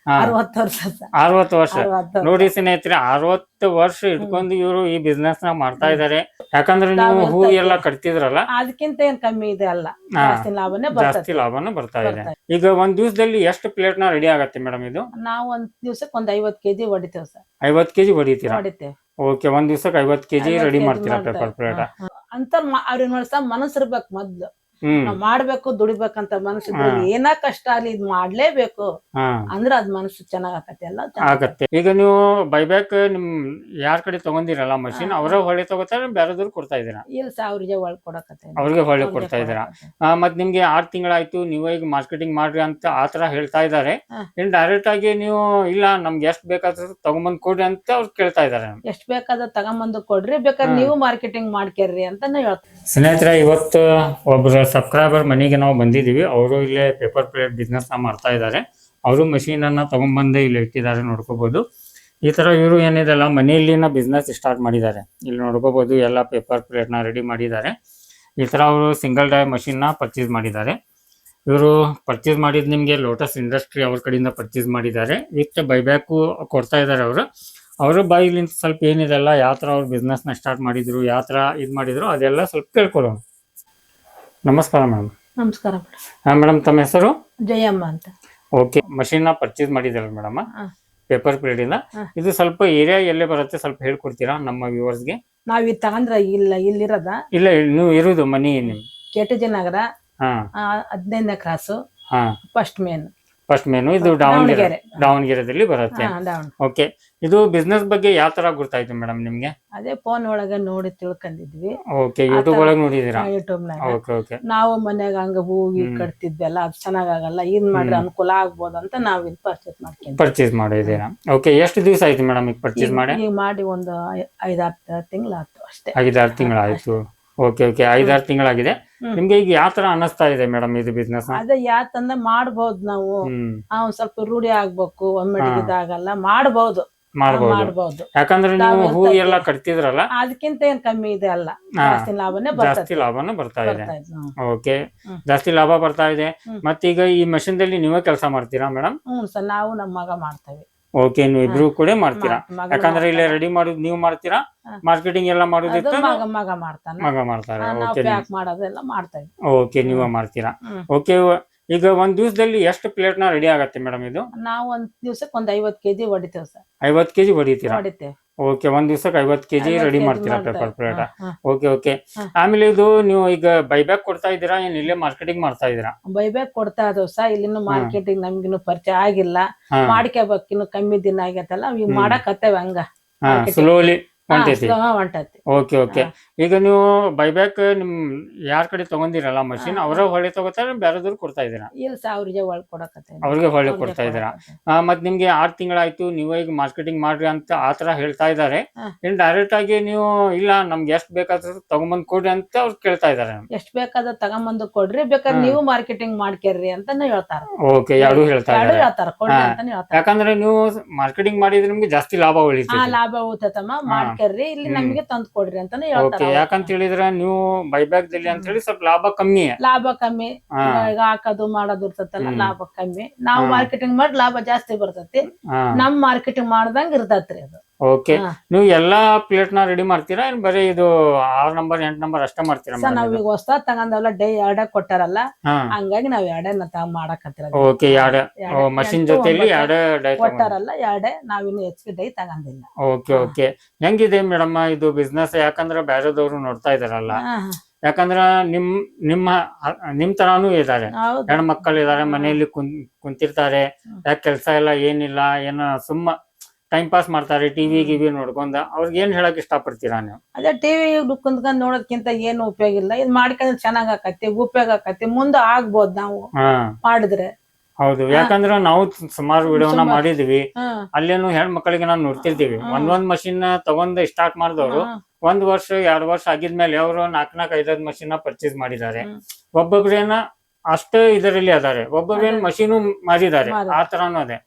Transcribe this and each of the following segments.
ಹಾ 60 ವರ್ಷ ಸರ್. 60 ವರ್ಷ 60 ವರ್ಷ. ನೋಡಿ ಸ್ನೇಹಿತರೆ 60 ವರ್ಷ ಇಟ್ಕೊಂಡು ಇವರು ಈ ಬಿಸ್ನೆಸ್ ನ ಮಾಡ್ತಾ ಇದಾರೆ. ಯಾಕಂದ್ರೆ ನೀವು ಹೂ ಎಲ್ಲ ಕಟ್ತಿದ್ರಲ್ಲ ಅದಕ್ಕಿಂತ ಏನ್ ಕಮ್ಮಿ ಇದೆ ಅಲ್ಲ, ಹಾ, ಜಾಸ್ತಿ ಲಾಭನೇ ಜಾಸ್ತಿ ಬರ್ತದೆ. ಲಾಭನೂ ಬರ್ತಾ ಇದೆ. ಈಗ ಒಂದ್ ದಿವಸದಲ್ಲಿ ಎಷ್ಟು ಪ್ಲೇಟ್ ನ ರೆಡಿ ಆಗತ್ತೆ ಮೇಡಮ್ ಇದು? ನಾವು ಒಂದ್ ದಿವ್ಸಕ್ಕೆ ಒಂದ್ 50 ಕೆಜಿ ಹೊಡಿತೇವೆ ಸರ್. 50 ಕೆಜಿ ಹೊಡಿತೀರಾ? ಹೊಡಿತೇವೆ. ಓಕೆ, ಒಂದ್ ದಿವಸಕ್ಕೆ 50 ಕೆಜಿ 50 ರೆಡಿ ಕೆಜಿ ಮಾಡ್ತೀರಾ ಪೇಪರ್ ಪ್ಲೇಟ್? ಅಂತ ಅವ್ರಿಗೆ ನೋಡ್ಸ ಮನಸ್ಸಿರ್ಬೇಕು ಮೊದ್ಲು. ಹ್ಮ್ ನಾವ್ ಮಾಡ್ಬೇಕು ದುಡಿಬೇಕಂತ ಮನಸ್ಸಿದ್ರೆ ಏನ ಕಷ್ಟ ಆಗ್ಲಿ ಇದ್ ಮಾಡ್ಲೇಬೇಕು ಹಾ ಅಂದ್ರ ಅದ್ ಮನಸ್ಸು ಚೆನ್ನಾಗ್ ಆಕತಿ ಎಲ್ಲ ಆಗತ್ತೆ. ಈಗ ನೀವು ಬೈಬ್ಯಾಕ್ ನಿಮ್ ಯಾರ್ ಕಡೆ ತಗೊಂಡಿರಲ್ಲ ಮಷಿನ್, ಅವರ ಹೊಳೆ ತಗೋತಾರ ಬೇರೆದವ್ರು ಕೊಡ್ತಾ ಇದೀರಾ? ಇಲ್ಲ ಸರ್, ಅವ್ರಿಗೆ ಒಳ್ಕೊಡಕತ್ತೆ. ಅವ್ರಿಗೆ ಹೊಳೆ ಕೊಡ್ತಾ ಇದೀರಾ? ಮತ್ ನಿಮ್ಗೆ 6 ತಿಂಗಳಾಯ್ತು, ನೀವು ಈಗ ಮಾರ್ಕೆಟಿಂಗ್ ಮಾಡ್ರಿ ಅಂತ ಆತರ ಹೇಳ್ತಾ ಇದಾರೆ. ಏನ್ ಡೈರೆಕ್ಟ್ ಆಗಿ ನೀವು ಇಲ್ಲ ನಮ್ಗೆ ಎಷ್ಟ್ ಬೇಕಾದ್ರೂ ತಗೊಂಬಂದ್ ಕೊಡ್ರಿ ಅಂತ ಅವ್ರು ಕೇಳ್ತಾ ಇದಾರೆ? ಎಷ್ಟ್ ಬೇಕಾದ ತಗೊಂಬಂದು ಕೊಡ್ರಿ, ಬೇಕಾದ್ರೆ ನೀವು ಮಾರ್ಕೆಟಿಂಗ್ ಮಾಡ್ಕೇರ್ರಿ ಅಂತಾನೆ ಹೇಳ್ತಾರೆ. ಸ್ನೇಹಿತರೆ, ಇವತ್ತು ಒಬ್ರು ಸಬ್ಸ್ಕ್ರೈಬರ್ ಮನೆಗೆ ನಾವು ಬಂದಿದೀವಿ. ಅವರು ಇಲ್ಲೇ ಪೇಪರ್ ಪ್ಲೇಟ್ ಬಿಸ್ನೆಸ್ ನ ಮಾಡ್ತಾ ಇದ್ದಾರೆ. ಅವರು ಮಷೀನ್ ಅನ್ನ ತಗೊಂಡ್ಬಂದು ಇಲ್ಲಿ ಇಟ್ಟಿದ್ದಾರೆ, ನೋಡ್ಕೋಬಹುದು. ಈ ತರ ಇವರು ಏನಿದೆಲ್ಲ ಮನೆಯಲ್ಲಿನ ಬಿಸ್ನೆಸ್ ಸ್ಟಾರ್ಟ್ ಮಾಡಿದ್ದಾರೆ. ಇಲ್ಲಿ ನೋಡ್ಕೋಬಹುದು ಎಲ್ಲ ಪೇಪರ್ ಪ್ಲೇಟ್ ನ ರೆಡಿ ಮಾಡಿದ್ದಾರೆ. ಈ ತರ ಅವರು ಸಿಂಗಲ್ ಡೈ ಮಷೀನ್ ನ ಪರ್ಚೇಸ್ ಮಾಡಿದ್ದಾರೆ. ಇವರು ಪರ್ಚೇಸ್ ಮಾಡಿದ್ ನಿಮ್ಗೆ ಲೋಟಸ್ ಇಂಡಸ್ಟ್ರಿ ಅವ್ರ ಕಡೆಯಿಂದ ಪರ್ಚೇಸ್ ಮಾಡಿದ್ದಾರೆ. ವಿತ್ ಬೈಬ್ಯಾಕು ಕೊಡ್ತಾ ಇದ್ದಾರೆ ಅವರು. ಅವರು ಬಾಯಿಲಿಂದ ಸ್ವಲ್ಪ ಏನಿದೆಲ್ಲ ಯಾವ ತರ ಅವ್ರ ಬಿಸ್ನೆಸ್ ನ ಸ್ಟಾರ್ಟ್ ಮಾಡಿದ್ರು, ಯಾವ ತರ ಇದ್ ಮಾಡಿದ್ರು ಅದೆಲ್ಲ ಸ್ವಲ್ಪ ಕೇಳ್ಕೊಳ್ಳೋಣ. ನಮಸ್ಕಾರ ಮೇಡಮ್. ನಮಸ್ಕಾರ ಮೇಡಮ್, ತಮ್ಮ ಹೆಸರು? ಜಯಮ್ಮ ಅಂತ. ಓಕೆ, ಮಷೀನ್ ನ ಪರ್ಚೇಸ್ ಮಾಡಿದಾರಲ್ಲ ಮೇಡಮ್ ಪೇಪರ್ ಪ್ಲೇಟ್ ಇಂದ, ಇದು ಸ್ವಲ್ಪ ಏರಿಯಾ ಎಲ್ಲೇ ಬರುತ್ತೆ ಸ್ವಲ್ಪ ಹೇಳ್ಕೊಡ್ತೀರಾ ನಮ್ಮ ವ್ಯೂವರ್ಸ್ಗೆ? ನಾವ್ ಇದು ತಗೊಂಡ್ರ ಇಲ್ಲಿರದ ಇಲ್ಲ, ನೀವು ಇರುದು ಮನಿ ನಿಮ್ ಕೆಟಿಜಿ ನಗರ, ಹಾ 15ನೇ ಕ್ರಾಸು, ಹಾ ಫಸ್ಟ್ ಮೇನ್. ಇದು ದಾವಣಗೆರೆದಲ್ಲಿ ಬರುತ್ತೆ. ಓಕೆ, ಇದು ಬಿಸ್ನೆಸ್ ಬಗ್ಗೆ ಯಾವ ತರ ಗೊತ್ತಾಯ್ತು ಮೇಡಮ್ ನಿಮ್ಗೆ? ಅದೇ ಫೋನ್ ಒಳಗ ನೋಡಿ ತಿಳ್ಕೊಂಡಿದ್ವಿ. ಓಕೆ, ಯೂಟ್ಯೂಬ್ ಒಳಗೆ ನೋಡಿದೀರಾ? ಯೂಟ್ಯೂಬ್ ನಾಗ ಓಕೆ ಓಕೆ. ನಾವು ಮನ್ಯಾಗ ಹಂಗ ಹೂವಿ ಕಟ್ತಿದ್ವಲ್ಲ, ಅದು ಚೆನ್ನಾಗಲ್ಲ, ಇದ್ ಮಾಡ್ರೆ ಅನುಕೂಲ ಆಗ್ಬೋದು ಅಂತ ನಾವ್ ಇದು ಪರ್ಚೇಸ್ ಮಾಡಿದೀರಾ? ಓಕೆ, ಎಷ್ಟು ದಿವಸ ಆಯ್ತು ಮೇಡಮ್ ಈಗ ಪರ್ಚೇಸ್ ಮಾಡಿ? ಈಗ ಮಾಡಿ ಒಂದು 5-6 ತಿಂಗಳಾಯ್ತು ಅಷ್ಟೇ. 5-6 ತಿಂಗಳಾಯ್ತು. Okay okay, 5-6 ತಿಂಗಳಾಗಿದೆ. ನಿಮ್ಗೆ ಈಗ ಯಾವ ತರ ಅನಿಸ್ತಾ ಇದೆ ಮೇಡಮ್ ಇದು ಬಿಸ್ನೆಸ್? ಅದೇ ಯಾತಂದ ಮಾಡ್ಬೋದು ನಾವು. ಒಂದ್ ಸ್ವಲ್ಪ ರೂಢಿ ಆಗ್ಬೇಕು, ಒಮ್ಮೆಡಿಗೆ ಇದಾಗಲ್ಲ, ಮಾಡ್ಬೋದು. ಯಾಕಂದ್ರೆ ನೀವು ಹೂ ಎಲ್ಲ ಕಟ್ತಿದ್ರಲ್ಲ, ಅದಕ್ಕಿಂತ ಏನ್ ಕಮ್ಮಿ ಇದೆ ಅಲ್ಲ, ಜಾಸ್ತಿ ಲಾಭನೂ ಬರ್ತಾ ಇದೆ. ಓಕೆ, ಜಾಸ್ತಿ ಲಾಭ ಬರ್ತಾ ಇದೆ. ಮತ್ತೀಗ ಈ ಮಷೀನ್ ದಲ್ಲಿ ನೀವೇ ಕೆಲಸ ಮಾಡ್ತೀರಾ ಮೇಡಮ್? ಹ್ಮ್ ಸರ್, ನಾವು ನಮ್ಮ ಮಗ ಮಾಡ್ತೇವೆ. ಓಕೆ, ನೀವು ಇಬ್ರು ಕೂಡ ಮಾಡ್ತೀರಾ? ಯಾಕಂದ್ರೆ ಇಲ್ಲಿ ರೆಡಿ ಮಾಡೋದು ನೀವು ಮಾಡ್ತೀರಾ, ಮಾರ್ಕೆಟಿಂಗ್ ಎಲ್ಲ ಮಾಡೋದಿತ್ತು ಮಗ ಮಾಡ್ತಾನೆ. ಮಗ ಮಾಡ್ತಾರೆ. ಪ್ಯಾಕ್ ಮಾಡೋದೆಲ್ಲ ಮಾಡ್ತೇವೆ. ಓಕೆ, ನೀವೇ ಮಾಡ್ತೀರಾ? ಓಕೆ, ಈಗ ಒಂದ್ ದಿವಸದಲ್ಲಿ ಎಷ್ಟು ಪ್ಲೇಟ್ ನ ರೆಡಿ ಆಗತ್ತೆ ಮೇಡಮ್ ಇದು? ನಾವು ಒಂದ್ ದಿವ್ಸಕ್ಕೆ ಒಂದ್ 50 ಕೆಜಿ ಹೊಡಿತೇವೆ ಸರ್. 50 ಕೆಜಿ ಹೊಡಿತೀರಾ? ಹೊಡಿತೇವೆ. ಓಕೆ, ಒಂದ್ ದಿವಸಕ್ಕೆ 50 ಕೆಜಿ ರೆಡಿ ಮಾಡ್ತೀರಾ ಪೇಪರ್ ಪ್ಲೇಟ್? Okay okay. ಆಮೇಲೆ ಇದು ನೀವು ಈಗ ಬೈಬ್ಯಾಕ್ ಕೊಡ್ತಾ ಇದ್ದೀರಾ, ಏನ್ ಇಲ್ಲೇ ಮಾರ್ಕೆಟಿಂಗ್ ಮಾಡ್ತಾ ಇದ್ದೀರಾ? ಬೈಬ್ಯಾಕ್ ಕೊಡ್ತಾ ಇದೇವ್ ಸರ್. ಇಲ್ಲಿನ ಮಾರ್ಕೆಟಿಂಗ್ ನಮ್ಗಿನ್ನು ಪರಿಚಯ ಆಗಿಲ್ಲ, ಮಾಡ್ಕೋಬೇಕು. ಇನ್ನು ಕಮ್ಮಿ ದಿನ ಆಗೈತಲ್ಲ, ಈಗ ಮಾಡಕತ್ತೇವೆ ಹಂಗ ಸ್ಲೋಲಿ ಹೊಂಟೈತಿ. Okay okay. ಈಗ ನೀವು ಬೈಬ್ಯಾಕ್ ನಿಮ್ ಯಾರ್ ಕಡೆ ತಗೊಂಡಿರಲ್ಲ ಮಷೀನ್, ಅವರ ಹೊಳೆ ತಗೋತಾರ ಬೇರೆದವ್ರು ಕೊಡ್ತಾ ಇದೀರಾ? ಇಲ್ಲ ಸರ್, ಅವ್ರಿಗೆ ಒಳ್ಕೊಡಕತ್ತೆ. ಅವ್ರಿಗೆ ಹೊಳೆ ಕೊಡ್ತಾ ಇದೀರಾ? ಮತ್ ನಿಮ್ಗೆ 6 ತಿಂಗಳಾಯ್ತು, ನೀವು ಈಗ ಮಾರ್ಕೆಟಿಂಗ್ ಮಾಡ್ರಿ ಅಂತ ಆತರ ಹೇಳ್ತಾ ಇದಾರೆ. ಏನ್ ಡೈರೆಕ್ಟ್ ಆಗಿ ನೀವು ಇಲ್ಲ ನಮ್ಗೆ ಎಷ್ಟ್ ಬೇಕಾದ್ರೂ ತಗೊಂಬಂದ್ ಕೊಡ್ರಿ ಅಂತ ಅವ್ರು ಕೇಳ್ತಾ ಇದಾರೆ? ಎಷ್ಟ್ ಬೇಕಾದ್ರೂ ತಗೊಂಬಂದು ಕೊಡ್ರಿ, ಬೇಕಾದ್ರೆ ನೀವು ಮಾರ್ಕೆಟಿಂಗ್ ಮಾಡ್ಕೇರ್ರಿ ಅಂತಾನೆ ಹೇಳ್ತಾರ. ಓಕೆ, ಎರಡು ಹೇಳ್ತಾ ಇದಾರೆ. ಯಾಕಂದ್ರೆ ನೀವು ಮಾರ್ಕೆಟಿಂಗ್ ಮಾಡಿದ್ರೆ ನಿಮ್ಗೆ ಜಾಸ್ತಿ ಲಾಭ ಉಳಿತೈತೆ. ಲಾಭ ಉಳಿತೈತಮ್ಮ, ಮಾಡ್ಕೇರ್ರಿ, ಇಲ್ಲಿ ನಮ್ಗೆ ತಂದ್ ಕೊಡ್ರಿ ಅಂತಾನೆ ಹೇಳ್ತಾರೆ. ಯಾಕಂತ ಹೇಳಿದ್ರೆ ನೀವು ಬೈಬ್ಯಾಕ್ ದಲ್ಲಿ ಅಂತ ಹೇಳಿ ಸ್ವಲ್ಪ ಲಾಭ ಕಮ್ಮಿ. ಈಗ ಹಾಕೋದು ಮಾಡೋದು ಇರ್ತೈತಲ್ಲ, ಲಾಭ ಕಮ್ಮಿ. ನಾವು ಮಾರ್ಕೆಟಿಂಗ್ ಮಾಡಿ ಲಾಭ ಜಾಸ್ತಿ ಬರ್ತೈತಿ. ನಮ್ ಮಾರ್ಕೆಟಿಂಗ್ ಮಾಡ್ದಂಗ ಇರ್ತೈತ್ರಿ ಅದು. ಓಕೆ, ನೀವು ಎಲ್ಲಾ ಪ್ಲೇಟ್ ನ ರೆಡಿ ಮಾಡ್ತೀರಾ, ಏನ್ ಬರೀ ಇದು 6 ನಂಬರ್ 8 ನಂಬರ್ ಅಷ್ಟೇ ಮಾಡ್ತೀರಾ? ನಾವ್ ಈಗ ಹೊಸ ತಗೊಂಡಲ್ಲ, ಡೈ 2 ಕೊಟ್ಟಾರಲ್ಲ, ಹಂಗಾಗಿ ನಾವ್ 2 ಮಾಡಕತ್ತಿರ. ಓಕೆ, 2 ಮಷಿನ್ ಜೊತೆಲಿ 2 ಡೈ ಕೊಟ್ಟಾರಲ್ಲ, 2 ನಾವಿನ್ನು ಹೆಚ್ಚಿಗೆ ಡೈ ತಗೊಂಡಿಲ್ಲ. Okay okay. ಹೆಂಗಿದೆ ಮೇಡಮ್ ಇದು ಬಿಸ್ನೆಸ್? ಯಾಕಂದ್ರೆ ಬೇರೆದವ್ರು ನೋಡ್ತಾ ಇದಾರಲ್ಲ, ಯಾಕಂದ್ರ ನಿಮ್ ತರಾನು ಇದಾರೆ, ಹೆಣ್ಮಕ್ಳು ಇದಾರೆ, ಮನೆಯಲ್ಲಿ ಕುಂತಿರ್ತಾರೆ, ಯಾಕೆ ಕೆಲ್ಸ ಇಲ್ಲ ಏನಿಲ್ಲ, ಏನ ಸುಮ್ಮ ಟೈಮ್ ಪಾಸ್ ಮಾಡ್ತಾರೆ, ಟಿವಿ ಗಿವಿ ನೋಡ್ಕೊಂಡ. ಅವ್ರಿಗೆ ಏನ್ ಹೇಳಕ್ ಇಷ್ಟ ಪಡ್ತೀರಾ ನೀವು? ಅದೇ ಟಿವಿ ಕುಂತ್ಕೊಂಡ್ ನೋಡೋದ್ಕಿಂತ ಏನು ಉಪಯೋಗ ಇಲ್ಲ. ಇದ್ ಮಾಡ್ಕೊಂಡ್ರೆ ಚೆನ್ನಾಗ್ ಆಕತಿ, ಉಪಯೋಗ ಆಕತಿ, ಮುಂದೆ ಆಗ್ಬೋದು ನಾವು ಮಾಡಿದ್ರೆ. ಹೌದು, ಯಾಕಂದ್ರೆ ನಾವು ಸುಮಾರು ವಿಡಿಯೋನ ಮಾಡಿದ್ವಿ, ಅಲ್ಲೇನು ಹೆಣ್ಮಕ್ಳಿಗೆ ನಾವು ನೋಡ್ತಿರ್ತೀವಿ. ಒಂದೊಂದ್ ಮಷಿನ್ ತಗೊಂಡ್ ಸ್ಟಾರ್ಟ್ ಮಾಡಿದವರು 1 ವರ್ಷ 2 ವರ್ಷ ಆಗಿದ್ಮೇಲೆ ಅವರು 4-5 ಮಷಿನ್ ಪರ್ಚೇಸ್ ಮಾಡಿದ್ದಾರೆ. ಒಬ್ಬೊಬ್ರೇನ ಅಷ್ಟೇ ಇದರಲ್ಲಿ ಅದಾರೆ, ಒಬ್ಬೊಬ್ರೇನ್ ಮಷೀನು ಮಾರಿದ್ದಾರೆ. ಆ ತರಾನು ಅದೇ.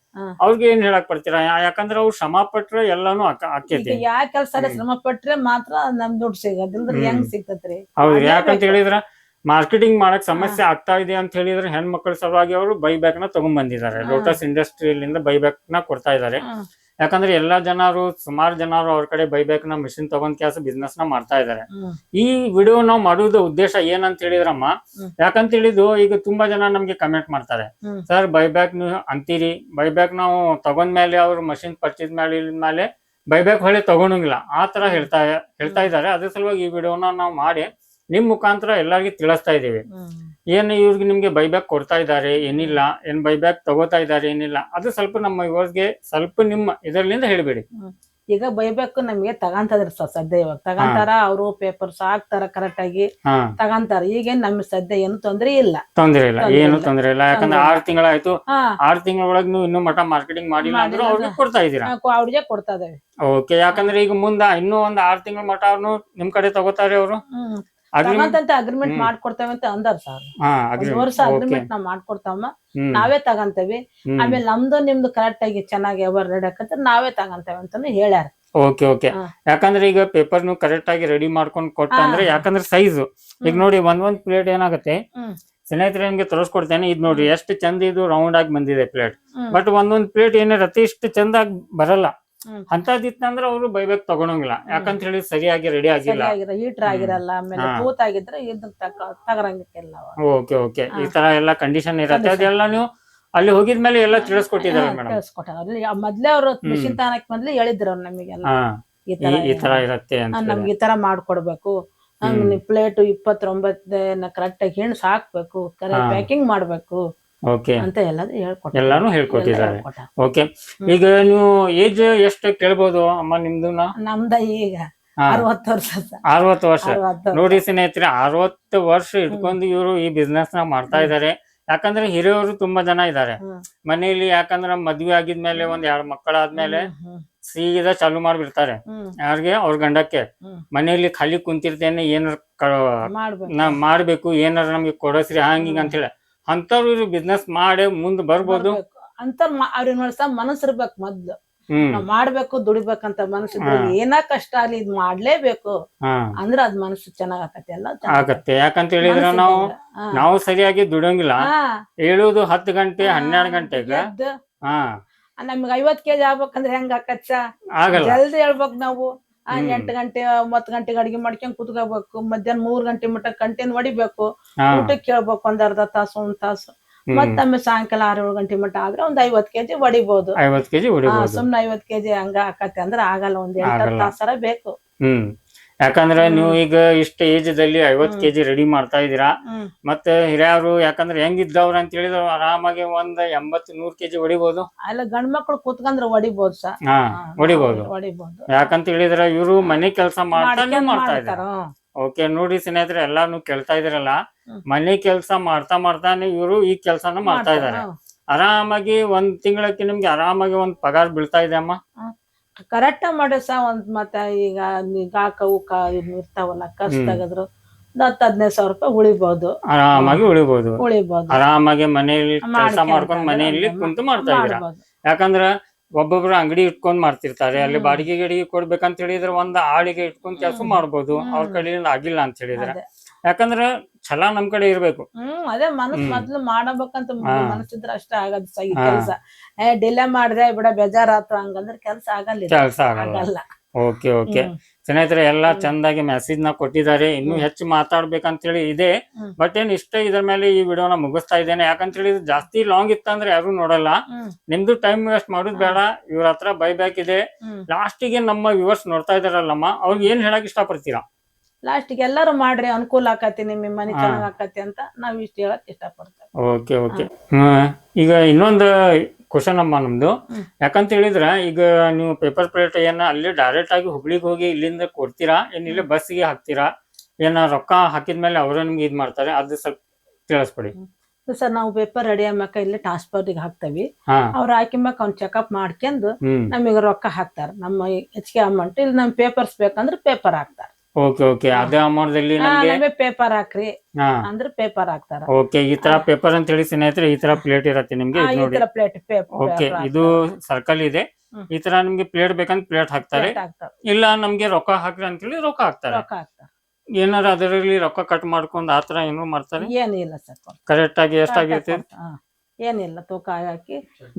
ಅವ್ರಿಗೆ ಏನ್ ಹೇಳಕ್ ಪಡ್ತೀರಾ? ಯಾಕಂದ್ರೆ ಅವ್ರು ಶ್ರಮ ಪಟ್ರೆ ಎಲ್ಲಾನು ಆಕೇತಿ. ಯಾ ಕೆಲ್ಸ ಶ್ರಮ ಪಟ್ರೆ ಮಾತ್ರ ನಮ್ ದುಡ್ಡು ಸಿಗೋದಿಲ್ಲ, ಹೆಂಗ್ ಸಿಗ್ತತ್ರಿ? ಹೌದು, ಯಾಕಂತ ಹೇಳಿದ್ರ ಮಾರ್ಕೆಟಿಂಗ್ ಮಾಡಕ್ ಸಮಸ್ಯೆ ಆಗ್ತಾ ಇದೆ ಅಂತ ಹೇಳಿದ್ರೆ ಹೆಣ್ಮಕ್ಳ ಸಲುವಾಗಿ ಅವರು ಬೈಬ್ಯಾಕ್ ನ ತಗೊಂಡ್ ಬಂದಿದ್ದಾರೆ. ಲೋಟಸ್ ಇಂಡಸ್ಟ್ರಿಯಲ್ಲಿಂದ ಬೈಬ್ಯಾಕ್ ನ ಕೊಡ್ತಾ ಇದ್ದಾರೆ. ಯಾಕಂದ್ರೆ ಎಲ್ಲಾ ಜನರು ಸುಮಾರು ಜನರು ಅವ್ರ ಕಡೆ ಬೈಬ್ಯಾಕ್ ನ ಮಿಷಿನ್ ತಗೊಂಡ್ ಕೆಲಸ ಬಿಸ್ನೆಸ್ ನ ಮಾಡ್ತಾ ಇದ್ದಾರೆ. ಈ ವಿಡಿಯೋ ನಾವು ಮಾಡುವುದ ಉದ್ದೇಶ ಏನಂತ ಹೇಳಿದ್ರಮ್ಮ, ಯಾಕಂತ ಹೇಳಿದ್ದು ಈಗ ತುಂಬಾ ಜನ ನಮ್ಗೆ ಕಮೆಂಟ್ ಮಾಡ್ತಾರೆ, ಸರ್ ಬೈಬ್ಯಾಕ್ ನೀವು ಅಂತೀರಿ, ಬೈಬ್ಯಾಕ್ ನಾವು ತಗೊಂಡ್ಮೇಲೆ ಅವ್ರು ಮಷಿನ್ ಪರ್ಚೇಸ್ ಮೇಲೆ ಬೈಬ್ಯಾಕ್ ಹೊಳೆ ತಗೊಳಂಗಿಲ್ಲ ಆ ತರ ಹೇಳ್ತಾ ಇದ್ದಾರೆ. ಅದ್ರ ಸಲುವಾಗಿ ಈ ವಿಡಿಯೋನ ನಾವು ಮಾಡಿ ನಿಮ್ ಮುಖಾಂತರ ಎಲ್ಲರಿಗೂ ತಿಳಿಸ್ತಾ ಇದೀವಿ. ಏನ್ ಇವ್ರಿಗೆ ನಿಮ್ಗೆ ಬೈಬ್ಯಾಕ್ ಕೊಡ್ತಾ ಇದ್ದಾರೆ ಏನಿಲ್ಲ, ಏನ್ ಬೈಬ್ಯಾಕ್ ತಗೋತಾ ಇದ್ದಾರೆ ಏನಿಲ್ಲ, ಅದು ಸ್ವಲ್ಪ ನಮ್ಮ ಇವ್ರಿಗೆ ಸ್ವಲ್ಪ ನಿಮ್ಮ ಇದರಿಂದ ಹೇಳ್ಬೇಡಿ. ಈಗ ಬೈಬ್ಯಾಕ್ ನಮ್ಗೆ ತಗಂತದ್ರಿ ಸದ್ಯ ಇವಾಗ ತಗಂತಾರ, ಅವರು ಪೇಪರ್ಸ್ ಹಾಕ್ತಾರ ಕರೆಕ್ಟ್ ಆಗಿ ತಗಂತಾರ. ಈಗೇನ್ ನಮ್ಗೆ ಸದ್ಯ ಏನು ತೊಂದ್ರೆ ಇಲ್ಲ, ಏನು ತೊಂದ್ರೆ ಇಲ್ಲ. ಯಾಕಂದ್ರೆ 6 ತಿಂಗಳಾಯ್ತು, 6 ತಿಂಗಳೊಳಗೆ ನೀವು ಇನ್ನೂ ಮಠ ಮಾರ್ಕೆಟಿಂಗ್ ಮಾಡಿಲ್ಲ ಅಂದ್ರೆ ಅವ್ರಿಗೆ ಕೊಡ್ತಾ ಇದೀರಾ? ಅವ್ರಿಗೆ ಕೊಡ್ತಾ ಇದೇವೆ. ಓಕೆ, ಯಾಕಂದ್ರೆ ಈಗ ಮುಂದ ಇನ್ನೂ ಒಂದ್ 6 ತಿಂಗಳ ಮಠ ಅವ್ರು ನಿಮ್ ಕಡೆ ತಗೋತಾರೆ. ಅವರು ಅಗ್ರಿಮೆಂಟ್ ಮಾಡ್ಕೊಡ್ತೇವೆ ಅಂತ ಅಂದಾರ ಸರ್. ವರ್ಷ ಅಗ್ರಿಮೆಂಟ್ ನಾವ್ ಮಾಡ್ಕೊಡ್ತಾವ, ನಾವೇ ತಗಂತೇವಿ. ಆಮೇಲೆ ನಮ್ದು ನಿಮ್ದು ಕರೆಕ್ಟ್ ಆಗಿ ಚೆನ್ನಾಗಿ ವ್ಯವಹಾರ ರೆಡಿ ಆಕಂತ ನಾವೇ ತಗಂತೇವೆ ಅಂತಾನು ಹೇಳ್ಯಾರ. ಓಕೆ ಓಕೆ, ಯಾಕಂದ್ರೆ ಈಗ ಪೇಪರ್ ನೀವು ಕರೆಕ್ಟ್ ಆಗಿ ರೆಡಿ ಮಾಡ್ಕೊಂಡ್ ಕೊಟ್ಟ ಅಂದ್ರೆ, ಯಾಕಂದ್ರೆ ಸೈಜ್ ಈಗ ನೋಡಿ ಒಂದ್ ಪ್ಲೇಟ್ ಏನಾಗುತ್ತೆ ಸ್ನೇಹಿತರೆ ನಿಮ್ಗೆ ತೋರಿಸ್ಕೊಡ್ತೇನೆ. ಇದ್ ನೋಡ್ರಿ ಎಷ್ಟು ಚಂದ ಇದು ರೌಂಡ್ ಆಗಿ ಬಂದಿದೆ ಪ್ಲೇಟ್. ಬಟ್ ಒಂದೊಂದ್ ಪ್ಲೇಟ್ ಏನಿರತ್ತೆ ಇಷ್ಟು ಚಂದಾಗಿ ಬರಲ್ಲ. ಅಂತದಿತ್ತಂದ್ರೆ ಅವರು ಬೈಬ್ಯಾಕ್ ತಗೊಳಂಗಿಲ್ಲ, ಯಾಕಂತ ಹೇಳಿ ಸರಿಯಾಗಿ ರೆಡಿ ಆಗಿಲ್ಲ, ಹೀಟರ್ ಆಗಿರಲ್ಲ, ಆಮೇಲೆ ಕೂತ್ ಆಗಿದ್ರೆ ತಗರಂಗಿಲ್ಲ. ಓಕೆ ಓಕೆ, ಈ ತರ ಎಲ್ಲ ಕಂಡೀಷನ್ ಇರತ್ತೆ. ಅದೆಲ್ಲ ನೀವು ಅಲ್ಲಿ ಹೋಗಿದ್ಮೇಲೆ ಎಲ್ಲ ತಿಳಿಸ್ಕೊಟ್ಟಿದ್ದಾರೆ ಮೇಡಮ್? ಮೊದ್ಲೇ ಅವ್ರು ಮಿಷಿನ್ ತಾನಕ್ ಮೊದ್ಲೇ ಹೇಳಿದ್ರು ಅವ್ರು ನಮಗೆಲ್ಲ ಈ ತರ ಇರತ್ತೆ ನಮ್ಗೆ ಈ ತರ ಮಾಡ್ಕೊಡ್ಬೇಕು, ಪ್ಲೇಟ್ 29 ಕರೆಕ್ಟ್ ಆಗಿ ಹೆಣ್ಸ್ ಹಾಕ್ಬೇಕು, ಪ್ಯಾಕಿಂಗ್ ಮಾಡ್ಬೇಕು ಅಂತ ಎಲ್ಲಾನು ಹೇಳ್ಕೊಟ್ಟಿದ್ದಾರೆ. ಓಕೆ, ಈಗ ನೀವು ಏಜ್ ಎಷ್ಟು ಕೇಳ್ಬೋದು ಅಮ್ಮ ನಿಮ್ದು? ನಮ್ದ ಈಗ 60 ವರ್ಷ. ನೋಡಿ ಸ್ನೇಹಿತರೆ, 60 ವರ್ಷ ಇಟ್ಕೊಂಡು ಇವರು ಈ ಬಿಸ್ನೆಸ್ ನ ಮಾಡ್ತಾ ಇದ್ದಾರೆ. ಯಾಕಂದ್ರೆ ಹಿರಿಯವರು ತುಂಬಾ ಜನ ಇದ್ದಾರೆ ಮನೆಯಲ್ಲಿ. ಯಾಕಂದ್ರೆ ಮದ್ವೆ ಆಗಿದ್ಮೇಲೆ ಒಂದ್ 2 ಮಕ್ಕಳಾದ್ಮೇಲೆ ಸೀದಾ ಚಾಲು ಮಾಡ್ಬಿಡ್ತಾರೆ. ಯಾರಿಗೆ? ಅವ್ರ ಗಂಡಕ್ಕೆ. ಮನೆಯಲ್ಲಿ ಖಾಲಿ ಕುಂತಿರ್ತೇನೆ, ಏನಾರ ಮಾಡ್ಬೇಕು, ಏನಾರ ನಮ್ಗೆ ಕೊಡಸ್ರಿ ಹಂಗಿಂಗ ಅಂತ ಹೇಳಿ ಅಂತವ್ರು ಬಿಸ್ನೆಸ್ ಮಾಡಿ ಮುಂದ್ ಬರ್ಬೋದು ಅಂತ ಅವ್ರಿಗೆ ನೋಡ್ಸ ಮನಸ್ಸು ಇರ್ಬೇಕು. ಮೊದ್ಲು ನಾವ್ ಮಾಡ್ಬೇಕು, ದುಡಿಬೇಕಂತ ಮನಸ್ಸಿದ್ರೆ ಏನ ಕಷ್ಟ ಅಲ್ಲಿ ಇದ್ ಮಾಡ್ಲೇಬೇಕು ಅಂದ್ರ ಅದ್ ಮನಸ್ಸು ಚೆನ್ನಾಗ್ ಆಕತಿ, ಎಲ್ಲ ಆಗತ್ತೆ. ಯಾಕಂತ ಹೇಳಿದ್ರೆ ನಾವು ಸರಿಯಾಗಿ ದುಡಿಯಂಗಿಲ್ಲ. ಹೇಳುದು 10 ಗಂಟೆ 12 ಗಂಟೆಗೆ ನಮ್ಗೆ 50 ಕೆಜಿ ಆಗ್ಬೇಕಂದ್ರೆ ಹೆಂಗ ಆಕಚ್ಚ? ಜಲ್ದಿ ಹೇಳ್ಬೇಕು ನಾವು. 8 ಗಂಟೆ 9 ಗಂಟೆಗೆ ಅಡಿಗೆ ಮಾಡ್ಕೊಂಡ್ ಕುತ್ಕೋಬೇಕು, ಮಧ್ಯಾಹ್ನ 3 ಗಂಟೆ ಮಟ್ಟ ಕಂಟೆನ್ ಹೊಡಿಬೇಕು, ಊಟಕ್ಕೆ ಕೇಳ್ಬೇಕು ಒಂದ್ ಅರ್ಧ ತಾಸು 1 ತಾಸು, ಮತ್ತೊಮ್ಮೆ ಸಾಯಂಕಾಲ 6-7 ಗಂಟೆ ಮಟ್ಟ ಆದ್ರೆ ಒಂದ್ 50 ಕೆಜಿ ಹೊಡಿಬಹುದು. ಸುಮ್ನೆ 50 ಕೆಜಿ ಹಂಗ ಆಕತಿ ಅಂದ್ರೆ ಆಗಲ್ಲ, ಒಂದ್ 8 ತಾಸರ ಬೇಕು. ಯಾಕಂದ್ರೆ ನೀವು ಈಗ ಇಷ್ಟ ಏಜ್ ದಲ್ಲಿ 50 ಕೆಜಿ ರೆಡಿ ಮಾಡ್ತಾ ಇದೀರಾ. ಮತ್ತೆ ಹಿರಿಯರು ಯಾಕಂದ್ರೆ ಹೆಂಗಿದ್ದವ್ರ ಅಂತ ಹೇಳಿದ್ರು ಆರಾಮಾಗಿ ಒಂದ್ 80-100 ಕೆಜಿ ಹೊಡಿಬಹುದು. ಅಲ್ಲ ಗಂಡ್ ಮಕ್ಳು ಕೂತ್ಕಂದ್ರೆ ಹೊಡಿಬಹುದು ಸರ್, ಹೊಡಿಬಹುದು. ಯಾಕಂತ ಹೇಳಿದ್ರೆ ಇವರು ಮನೆ ಕೆಲಸ ಮಾಡ್ತಾ ಇದಾರೆ. ಓಕೆ, ನೋಡಿ ಸ್ನೇಹಿತರೆ, ಎಲ್ಲಾನು ಕೇಳ್ತಾ ಇದ್ರಲ್ಲ, ಮನೆ ಕೆಲಸ ಮಾಡ್ತಾನೆ ಇವರು ಈ ಕೆಲಸನ ಮಾಡ್ತಾ ಇದಾರೆ. ಆರಾಮಾಗಿ 1 ತಿಂಗಳಕ್ಕೆ ನಿಮ್ಗೆ ಆರಾಮಾಗಿ ಒಂದ್ ಪಗಾರ ಬೀಳ್ತಾ ಇದೆ ಅಮ್ಮ? ಕರೆಕ್ಟ್ ಮಾಡಸ ಒಂದ್ ಮತ್ತೆ ಈಗ ಇರ್ತಾವಲ್ಲ ಖರ್ಚು ತೆಗೆದ್ರು 10-15 ಸಾವಿರ ರೂಪಾಯಿ ಉಳಿಬಹುದು, ಆರಾಮಾಗಿ ಉಳಿಬಹುದು. ಆರಾಮಾಗಿ ಮನೆಯಲ್ಲಿ ಕೆಲಸ ಮಾಡ್ಕೊಂಡು ಮನೆಯಲ್ಲಿ ಕುಂತು ಮಾಡ್ತಾ ಇದ್ರ. ಯಾಕಂದ್ರ ಒಬ್ಬೊಬ್ರು ಅಂಗಡಿ ಇಟ್ಕೊಂಡ್ ಮಾಡ್ತಿರ್ತಾರೆ, ಅಲ್ಲಿ ಬಾಡಿಗೆ ಗಿಡಿಗೆ ಕೊಡ್ಬೇಕಂತ ಹೇಳಿದ್ರೆ ಒಂದ್ ಆಳಿಗೆ ಇಟ್ಕೊಂಡ್ ಕೆಲಸ ಮಾಡ್ಬೋದು. ಅವ್ರ ಕಡೆಯಿಂದ ಆಗಿಲ್ಲ ಅಂತ ಹೇಳಿದ್ರೆ, ಯಾಕಂದ್ರ ಛಲ ನಮ್ ಕಡೆ ಇರ್ಬೇಕು. ಅದೇ ಮನಸ್ ಮೊದ್ಲು ಮಾಡಬೇಕಂತ ಮನಸ್ಸಿದ್ರ ಅಷ್ಟೇ ಆಗದ್ ಕೆಲಸ. ಡಿಲೇ ಮಾಡಿದ್ರೆ ಬಿಡ ಬೇಜಾರಾತು ಹಂಗಂದ್ರೆ ಕೆಲಸ ಆಗಲ್ಲ. ಓಕೆ ಓಕೆ ಸ್ನೇಹಿತರೆ, ಎಲ್ಲಾ ಚಂದಾಗಿ ಮೆಸೇಜ್ ನ ಕೊಟ್ಟಿದ್ದಾರೆ. ಇನ್ನೂ ಹೆಚ್ಚು ಮಾತಾಡ್ಬೇಕಂತ ಹೇಳಿ ಇದೆ, ಬಟ್ ಏನ್ ಇಷ್ಟ ಇದ್ರ ಮೇಲೆ ಈ ವಿಡಿಯೋನ ಮುಗಿಸ್ತಾ ಇದ್ದೇನೆ. ಯಾಕಂತ ಹೇಳಿ ಜಾಸ್ತಿ ಲಾಂಗ್ ಇತ್ತಂದ್ರೆ ಯಾರು ನೋಡಲ್ಲ. ನಿಮ್ದು ಟೈಮ್ ವೇಸ್ಟ್ ಮಾಡೋದ್ ಬೇಡ. ಇವ್ರ ಹತ್ರ ಬೈಬ್ಯಾಕ್ ಇದೆ. ಲಾಸ್ಟಿಗೆ ನಮ್ಮ ವ್ಯೂವರ್ಸ್ ನೋಡ್ತಾ ಇದಾರಲ್ಲಮ್ಮ, ಅವ್ರಿಗೆ ಏನ್ ಹೇಳಕ್ ಇಷ್ಟ ಪಡ್ತೀರಾ? ಲಾಸ್ಟಿಗೆ ಎಲ್ಲಾರು ಮಾಡ್ರಿ, ಅನುಕೂಲ ಆಕತಿ, ನಿಮ್ಮ ಮನೆ ಚೆನ್ನಾಗ್ ಆಕತಿ ಅಂತ ನಾವ್ ಇಷ್ಟ ಹೇಳಕ್ ಇಷ್ಟ ಪಡ್ತೇವೆ. ಓಕೆ ಓಕೆ, ಈಗ ಇನ್ನೊಂದು ಕ್ವಶನ್ ಅಮ್ಮ ನಮ್ದು. ಯಾಕಂತ ಹೇಳಿದ್ರ ಈಗ ನೀವು ಪೇಪರ್ ಪ್ಲೇಟ್ ಏನ ಅಲ್ಲಿ ಡೈರೆಕ್ಟ್ ಆಗಿ ಹುಬ್ಳಿಗೆ ಹೋಗಿ ಇಲ್ಲಿಂದ ಕೊಡ್ತೀರಾ, ಏನ್ ಇಲ್ಲಿ ಬಸ್ಗೆ ಹಾಕ್ತೀರಾ, ಏನ ರೊಕ್ಕ ಹಾಕಿದ್ಮೇಲೆ ಅವ್ರ ನಿಮ್ಗೆ ಇದ್ ಮಾಡ್ತಾರೆ? ಅದು ಸ್ವಲ್ಪ ತಿಳಿಸ್ಕೊಡಿ ಸರ್. ನಾವು ಪೇಪರ್ ರೆಡಿ ಆಮ್ಯಾಕ ಇಲ್ಲಿ ಟ್ರಾನ್ಸ್ಪೋರ್ಟ್ ಹಾಕ್ತೇವಿ. ಅವ್ರ ಹಾಕಿಮ್ಯಾಕ ಅವ್ನ ಚೆಕ್ಅಪ್ ಮಾಡ್ಕೊಂಡು ನಮಗೆ ರೊಕ್ಕ ಹಾಕ್ತಾರ. ನಮ್ಮ ಹೆಚ್ಚಿಗೆ ಅಮೌಂಟ್ ಇಲ್ಲಿ ನಮ್ ಪೇಪರ್ಸ್ ಬೇಕಂದ್ರೆ ಪೇಪರ್ ಹಾಕ್ತಾರ. ಓಕೆ ಓಕೆ, ಅದೇ ಅಮೌಂಟ್ ದಲ್ಲಿ ನಮಗೆ ಪೇಪರ್ ಹಾಕ್ರಿ ಅಂದ್ರೆ ಪೇಪರ್ ಹಾಕ್ತಾರ. ಓಕೆ, ಈ ತರ ಪೇಪರ್ ಅಂತ ಹೇಳಿ ಸ್ನೇಹಿತರೆ, ಈ ತರ ಪ್ಲೇಟ್ ಇರತ್ತೆ ನಿಮ್ಗೆ. ಓಕೆ, ಇದು ಸರ್ಕಲ್ ಇದೆ. ಈ ತರ ನಿಮ್ಗೆ ಪ್ಲೇಟ್ ಬೇಕಂತ ಪ್ಲೇಟ್ ಹಾಕ್ತಾರೆ, ಇಲ್ಲ ನಮ್ಗೆ ರೊಕ್ಕ ಹಾಕ್ರಿ ಅಂತ ಹೇಳಿ ರೊಕ್ಕ ಹಾಕ್ತಾರೆ. ಏನಾರ ಅದರಲ್ಲಿ ರೊಕ್ಕ ಕಟ್ ಮಾಡ್ಕೊಂಡ್ ಆತರ ಏನು ಮಾಡ್ತಾರೆ? ಏನಿಲ್ಲ ಸರ್, ಕರೆಕ್ಟ್ ಆಗಿ ಎಷ್ಟಾಗೈತಿ? ಏನಿಲ್ಲ, ತೂಕ ಹಾಕಿ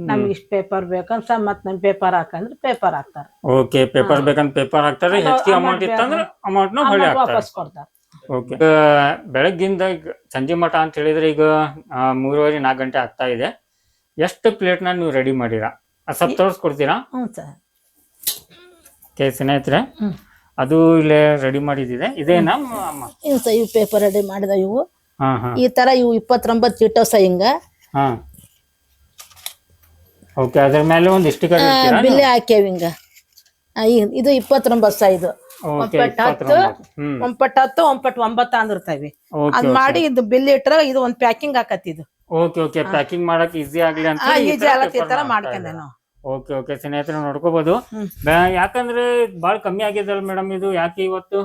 ನಮ್ಗೆ ಇಷ್ಟ ಪೇಪರ್ ಬೇಕಂತ ಮತ್ ನಮ್ ಪೇಪರ್ ಹಾಕಂದ್ರೆ ಪೇಪರ್ ಹಾಕ್ತಾರ. ಓಕೆ, ಪೇಪರ್ ಬೇಕಂತ ಪೇಪರ್ ಹಾಕ್ತಾರೆ, ಹೆಚ್ಚಿಗೆ ಅಮೌಂಟ್ ಇತ್ತಂದ್ರೆ ಅಮೌಂಟ್ ನ ಹೊಳೆ ಹಾಕ್ತಾರೆ. ವಾಪಸ್ ಕೊಡ್ತಾರ. ಓಕೆ, ಬೆಳಗ್ಗಿಂದ ಈಗ ಸಂಜೆ ಮಠ ಅಂತ ಹೇಳಿದ್ರೆ ಈಗ 3:30-4 ಗಂಟೆ ಆಗ್ತಾ ಇದೆ. ಎಷ್ಟು ಪ್ಲೇಟ್ ನ ನೀವು ರೆಡಿ ಮಾಡಿರಾ ಸ್ವಲ್ಪ ತೋರಿಸ್ಕೊಡ್ತೀರಾ? ಹ್ಞೂ ಸರ್. ಓಕೆ ಸ್ನೇಹಿತರೆ, ಅದು ಇಲ್ಲೇ ರೆಡಿ ಮಾಡಿದಿದೆ. ಇದೇನಾ ಅಮ್ಮ? ಇವು ಸಹ ಇವು ಪೇಪರ್ ರೆಡಿ ಮಾಡಿದ ಇವು. ಹಾ ಹಾ, ಈ ತರ ಇವು 29 ಇಟ್ಟವ್ ಸಹ ಹಿಂಗ. ಹಾ ಓಕೆ, ಅದ್ರ ಮೇಲೆ ಒಂದು ಸ್ಟಿಕರ್ ಬಿಲ್ಲೆ ಹಾಕ್ಯಾವ ಹಿಂಗ. ಇದು 29 ಸಹ. ಇದು 9-10 9-9 ಅಂದಿರ್ತಾವೆ. ಅದ್ ಮಾಡಿ ಇದು ಬಿಲ್ ಇಟ್ರ ಇದು ಒಂದ್ ಪ್ಯಾಕಿಂಗ್ ಆಕತಿ. ಇದು ಓಕೆ ಓಕೆ, ಪ್ಯಾಕಿಂಗ್ ಮಾಡಕ್ ಈಸಿ ಆಗ್ಲಿ ಅಂತ ಈಜಿ ಆಗತ್ತೆ ಈ ತರ ಮಾಡ್ಕೊಂಡೆ ನಾವು. ಓಕೆ ಓಕೆ ಸ್ನೇಹಿತರೆ, ನೋಡ್ಕೋಬಹುದು. ಯಾಕಂದ್ರೆ ಬಾಳ ಕಮ್ಮಿ ಆಗಿದಲ್ಲ ಮೇಡಮ್, ಇದು ಯಾಕೆ ಇವತ್ತು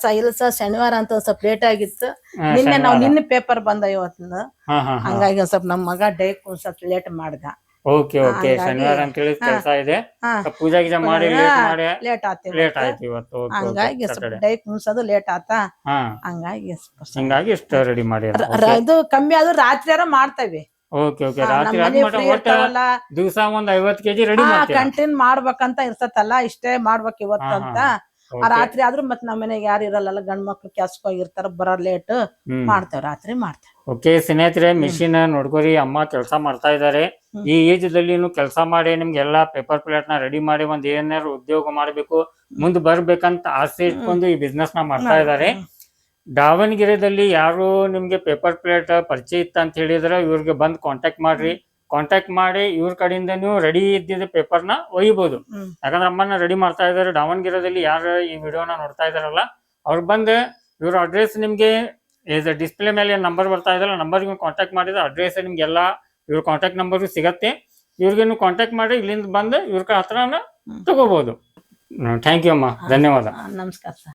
ಸಹ ಇಲ್ಲ ಸರ್, ಶನಿವಾರ ಅಂತ ಸ್ವಲ್ಪ ಲೇಟ್ ಆಗಿತ್ತು. ನಿನ್ನೆ ಪೇಪರ್ ಬಂದ ಇವತ್ತು, ಹಂಗಾಗಿ ಒಂದ್ ಸ್ವಲ್ಪ ನಮ್ ಮಗ ಡೇಕ್ ಒಂದ್ ಸ್ವಲ್ಪ ಲೇಟ್ ಮಾಡ್ದ. ಓಕೆ ಓಕೆ, ಶನಿವಾರ ಅಂತ ಹೇಳಿ ಕೆಲಸ ಇದೆ, ಪೂಜಾ ಗೀಜಾ ಮಾಡಿ ಲೇಟ್ ಆಯ್ತು ಇವತ್ತು. ಹಂಗಾಗಿ ಡೈಕ್ ಮುನ್ಸೋದು ಲೇಟ್ ಆತ. ಹಿಂಗಾಗಿ ಇಷ್ಟ ರೆಡಿ ಮಾಡಿ. ಇದು ಕಮ್ಮಿ ಆದ್ರೂ ರಾತ್ರಿ ಮಾಡ್ತೇವೆ. ಓಕೆ ಓಕೆ, ರಾತ್ರಿ ದಿವಸ ಒಂದ್ 50 kg ರೆಡಿ ಕಂಟಿನ್ಯೂ ಮಾಡ್ಬೇಕಂತ ಇರ್ತತಲ್ಲ, ಇಷ್ಟೇ ಮಾಡ್ಬೇಕ್ ಇವತ್ತು ಅಂತ. ರಾತ್ರಿ ಆದ್ರೂ ಮತ್ ನಮ್ಮ ಮನೆಗೆ ಯಾರು ಇರಲ್ಲ, ಗಂಡ್ ಮಕ್ಳು ಕೆಲ್ಸಕ್ಕೆ ಹೋಗಿರ್ತಾರ, ಬರೋ ಲೇಟ್ ಮಾಡ್ತೇವ್, ರಾತ್ರಿ ಮಾಡ್ತೇವೆ. ಓಕೆ ಸ್ನೇಹಿತರೆ, ಮಿಷಿನ್ ನೋಡ್ಕೋರಿ, ಅಮ್ಮ ಕೆಲಸ ಮಾಡ್ತಾ ಇದಾರೆ. ಈ ಏಜ್ ದಲ್ಲಿ ಕೆಲಸ ಮಾಡಿ ನಿಮ್ಗೆಲ್ಲಾ ಪೇಪರ್ ಪ್ಲೇಟ್ ನ ರೆಡಿ ಮಾಡಿ ಒಂದ್ ಏನಾರು ಉದ್ಯೋಗ ಮಾಡ್ಬೇಕು, ಮುಂದ್ ಬರ್ಬೇಕಂತ ಆಸೆ ಇಟ್ಕೊಂಡು ಈ ಬಿಸ್ನೆಸ್ ನ ಮಾಡ್ತಾ ಇದಾರೆ. ದಾವಣಗೆರೆದಲ್ಲಿ ಯಾರು ನಿಮ್ಗೆ ಪೇಪರ್ ಪ್ಲೇಟ್ ಪರಿಚಯ ಇತ್ತ ಅಂತ ಹೇಳಿದ್ರೆ ಇವ್ರಿಗೆ ಬಂದ್ ಕಾಂಟ್ಯಾಕ್ಟ್ ಮಾಡ್ರಿ. ಕಾಂಟ್ಯಾಕ್ಟ್ ಮಾಡಿ ಇವ್ರ ಕಡೆಯಿಂದ ನೀವು ರೆಡಿ ಇದ್ದಿದ್ದ ಪೇಪರ್ ನ ಒಯ್ಯಬಹುದು. ಯಾಕಂದ್ರೆ ಅಮ್ಮನ ರೆಡಿ ಮಾಡ್ತಾ ಇದಾರೆ ದಾವಣಗೆರೆದಲ್ಲಿ. ಯಾರು ಈ ವಿಡಿಯೋನ ನೋಡ್ತಾ ಇದಾರಲ್ಲ ಅವ್ರು ಬಂದ್ ಇವ್ರ ಅಡ್ರೆಸ್ ನಿಮ್ಗೆ ಡಿಸ್ಪ್ಲೇ ಮೇಲೆ ನಂಬರ್ ಬರ್ತಾ ಇದಲ್ಲ, ನಂಬರ್ಗೆ ಕಾಂಟ್ಯಾಕ್ಟ್ ಮಾಡಿದ್ರೆ ಅಡ್ರೆಸ್ ನಿಮ್ಗೆಲ್ಲ ಇವ್ರ ಕಾಂಟ್ಯಾಕ್ಟ್ ನಂಬರ್ ಸಿಗತ್ತೆ. ಇವ್ರಿಗೆ ನೀವು ಕಾಂಟ್ಯಾಕ್ಟ್ ಮಾಡಿ ಇಲ್ಲಿಂದ ಬಂದು ಇವ್ರ ಹತ್ರನ ತಗೋಬಹುದು. ಥ್ಯಾಂಕ್ ಯು ಅಮ್ಮ, ಧನ್ಯವಾದ. ನಮಸ್ಕಾರ ಸರ್.